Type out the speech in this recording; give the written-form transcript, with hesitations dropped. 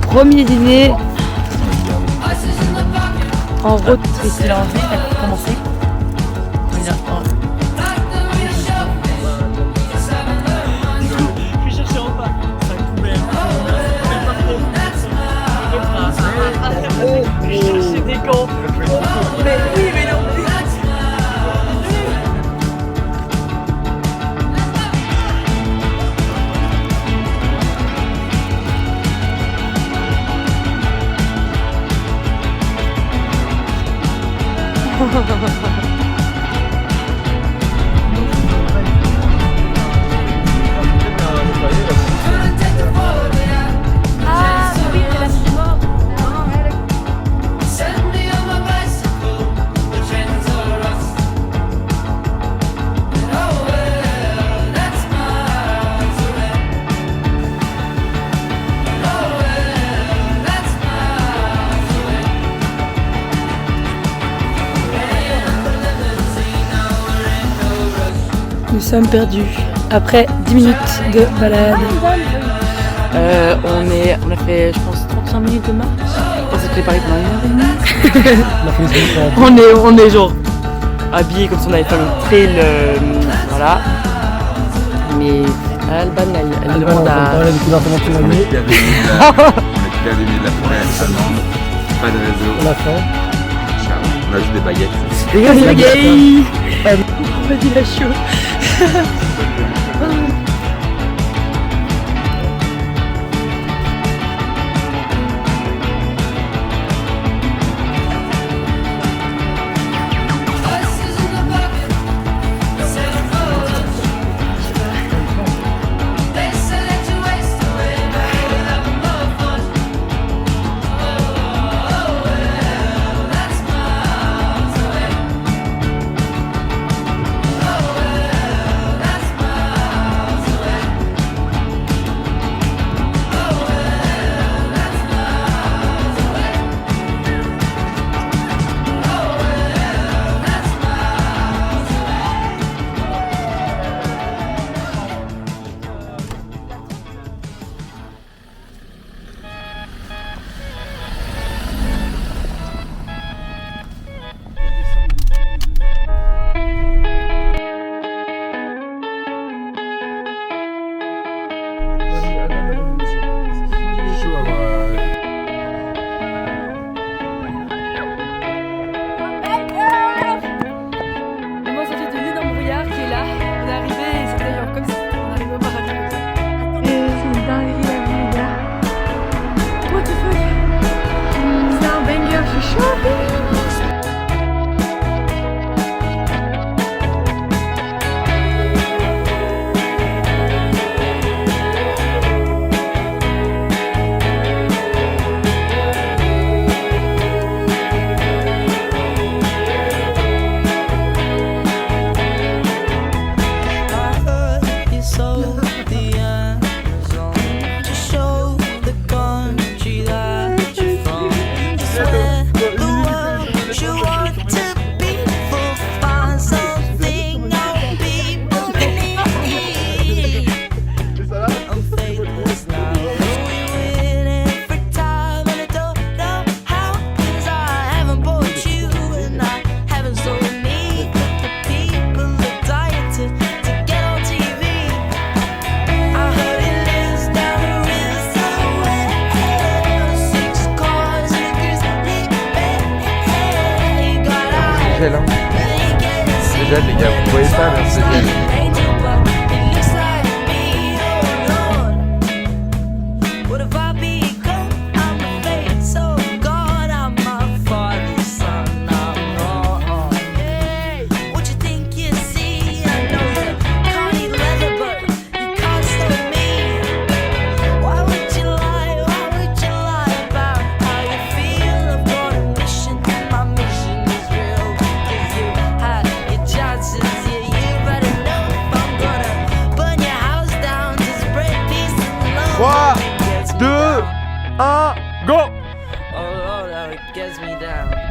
premier dîner en road trip. C'est lancé, ça a commencé. Je suis cherché en bas. Ça couvert. Je suis cherché des gants. Mais oui, mais non. Ah oui, c'est la suite mort. Nous sommes perdus après 10 minutes de balade. On a fait, je pense, 35 minutes de marche. On s'est préparé pendant 1 heure et demie. on est genre habillés comme si on avait fait un trail, voilà. Mais Alban, elle demande à... On est plus à 2000 de la forêt allemande, pas de réseau. On a faim. On a juste des baguettes. On va dire la chaud. Gel, hein. C'est gel, les gars, vous voyez pas, mais c'est gel. Go! Oh Lord, how it gets me down.